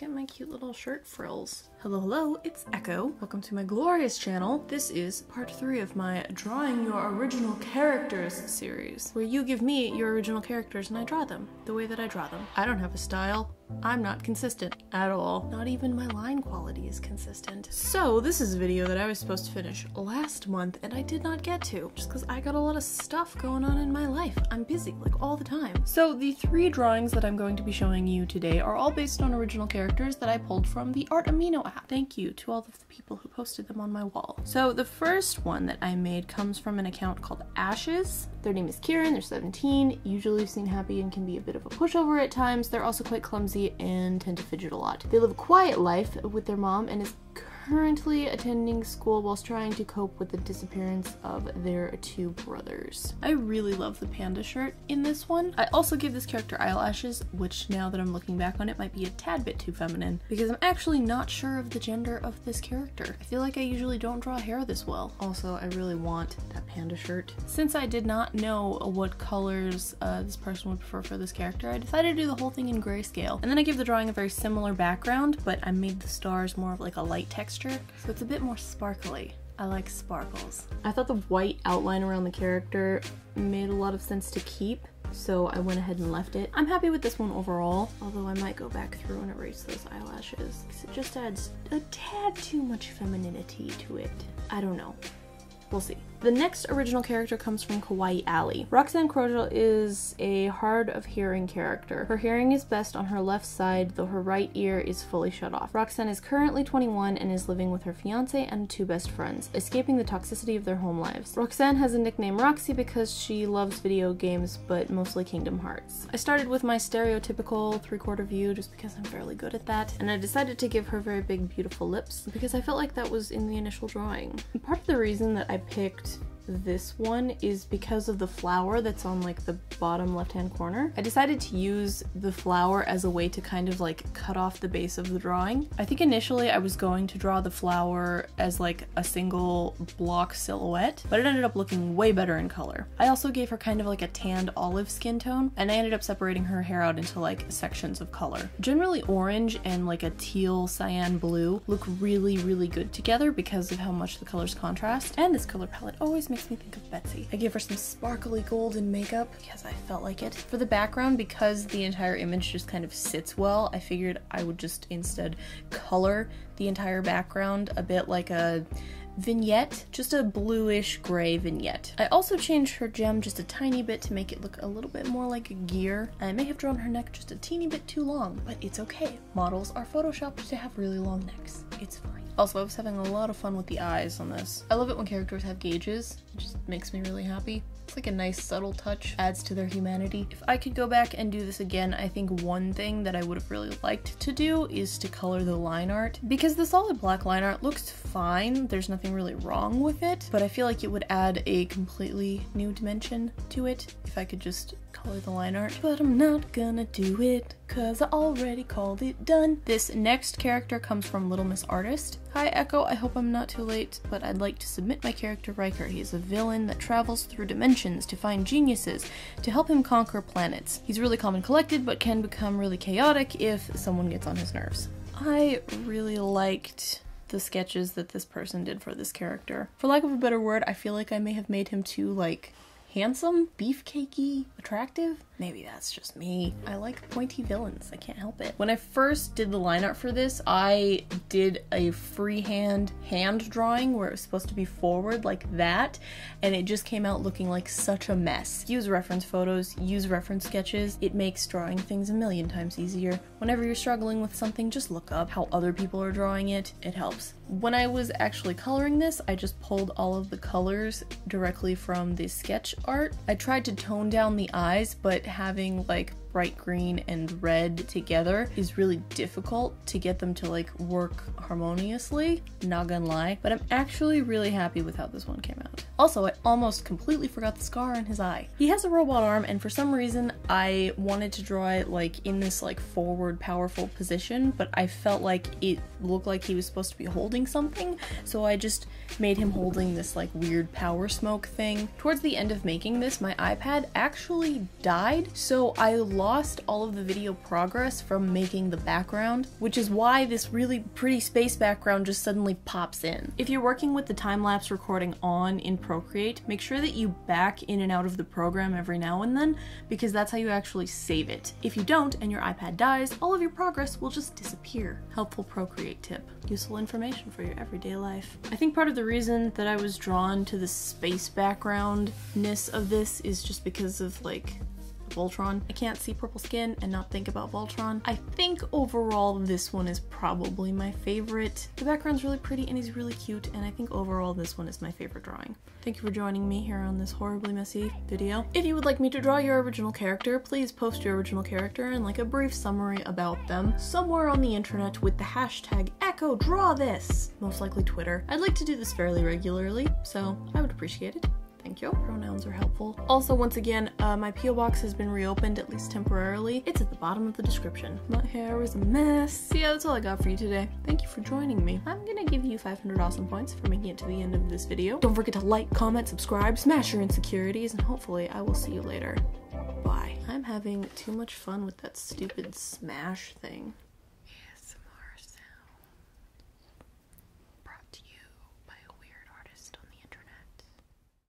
Look at my cute little shirt frills. Hello, it's Echo. Welcome to my glorious channel. This is part 3 of my Drawing Your Original Characters series, where you give me your original characters and I draw them the way that I draw them. I don't have a style. I'm not consistent at all. Not even my line quality is consistent. So this is a video that I was supposed to finish last month and I did not get to, just because I got a lot of stuff going on in my life. I'm busy, like, all the time. So the 3 drawings that I'm going to be showing you today are all based on original characters that I pulled from the Art Amino app. Thank you to all of the people who posted them on my wall. So the first one that I made comes from an account called Ashes. Their name is Kieran, they're 17, usually seem happy and can be a bit of a pushover at times. They're also quite clumsy and tend to fidget a lot. They live a quiet life with their mom and is currently attending school whilst trying to cope with the disappearance of their 2 brothers. I really love the panda shirt in this one. I also gave this character eyelashes, which now that I'm looking back on it might be a tad bit too feminine, because I'm actually not sure of the gender of this character. I feel like I usually don't draw hair this well. Also, I really want that panda shirt. Since I did not know what colors this person would prefer for this character, I decided to do the whole thing in grayscale. And then I gave the drawing a very similar background, but I made the stars more of like a light texture, so it's a bit more sparkly. I like sparkles. I thought the white outline around the character made a lot of sense to keep, so I went ahead and left it. I'm happy with this one overall, although I might go back through and erase those eyelashes, because it just adds a tad too much femininity to it. I don't know. We'll see. The next original character comes from Kawaii Alley. Roxanne is a hard of hearing character. Her hearing is best on her left side, though her right ear is fully shut off. Roxanne is currently 21 and is living with her fiance and 2 best friends, escaping the toxicity of their home lives. Roxanne has a nickname Roxy because she loves video games, but mostly Kingdom Hearts. I started with my stereotypical 3/4 view just because I'm fairly good at that, and I decided to give her very big, beautiful lips because I felt like that was in the initial drawing. And part of the reason that I picked this one is because of the flower that's on like the bottom left-hand corner. I decided to use the flower as a way to kind of like cut off the base of the drawing. I think initially I was going to draw the flower as like a single block silhouette, but it ended up looking way better in color. I also gave her kind of like a tanned olive skin tone, and I ended up separating her hair out into like sections of color. Generally orange and like a teal cyan blue look really, really good together because of how much the colors contrast, and this color palette always makes me think of Betsy. I gave her some sparkly golden makeup because I felt like it. For the background, because the entire image just kind of sits well, I figured I would just instead color the entire background a bit like a vignette, just a bluish gray vignette. I also changed her gem just a tiny bit to make it look a little bit more like a gear. I may have drawn her neck just a teeny bit too long, but it's okay. Models are photoshopped to have really long necks. It's fine. Also, I was having a lot of fun with the eyes on this. I love it when characters have gauges. It just makes me really happy. It's like a nice subtle touch, adds to their humanity. If I could go back and do this again, I think one thing that I would have really liked to do is to color the line art, because the solid black line art looks fine. There's nothing really wrong with it, but I feel like it would add a completely new dimension to it if I could just color the line art. But I'm not gonna do it, cause I already called it done. This next character comes from Little Miss Artist. Hi Echo, I hope I'm not too late, but I'd like to submit my character Riker. He's a villain that travels through dimensions to find geniuses to help him conquer planets. He's really calm and collected, but can become really chaotic if someone gets on his nerves. I really liked the sketches that this person did for this character. For lack of a better word, I feel like I may have made him too, like, handsome, beefcakey, attractive. Maybe that's just me. I like pointy villains, I can't help it. When I first did the line art for this, I did a freehand hand drawing where it was supposed to be forward like that, and it just came out looking like such a mess. Use reference photos, use reference sketches. It makes drawing things a million times easier. Whenever you're struggling with something, just look up how other people are drawing it. It helps. When I was actually coloring this, I just pulled all of the colors directly from the sketch art. I tried to tone down the eyes, but having like bright green and red together is really difficult to get them to like work harmoniously, not gonna lie, but I'm actually really happy with how this one came out. Also, I almost completely forgot the scar on his eye. He has a robot arm, and for some reason I wanted to draw it like in this like forward powerful position, but I felt like it looked like he was supposed to be holding something, so I just made him holding this like weird power smoke thing. Towards the end of making this, my iPad actually died, so I lost all of the video progress from making the background, which is why this really pretty space background just suddenly pops in. If you're working with the time-lapse recording on in Procreate, make sure that you back in and out of the program every now and then, because that's how you actually save it. If you don't and your iPad dies, all of your progress will just disappear. Helpful Procreate tip. Useful information for your everyday life. I think part of the reason that I was drawn to the space background-ness of this is just because of like Voltron. I can't see purple skin and not think about Voltron. I think overall this one is probably my favorite. The background's really pretty and he's really cute, and I think overall this one is my favorite drawing. Thank you for joining me here on this horribly messy video. If you would like me to draw your original character, please post your original character and like a brief summary about them somewhere on the internet with the hashtag #EchoDrawThis. Most likely Twitter. I'd like to do this fairly regularly, so I would appreciate it. Thank you. Pronouns are helpful. Also, once again, my P.O. box has been reopened, at least temporarily. It's at the bottom of the description. My hair is a mess. So yeah, that's all I got for you today. Thank you for joining me. I'm gonna give you 500 awesome points for making it to the end of this video. Don't forget to like, comment, subscribe, smash your insecurities, and hopefully I will see you later. Bye. I'm having too much fun with that stupid smash thing.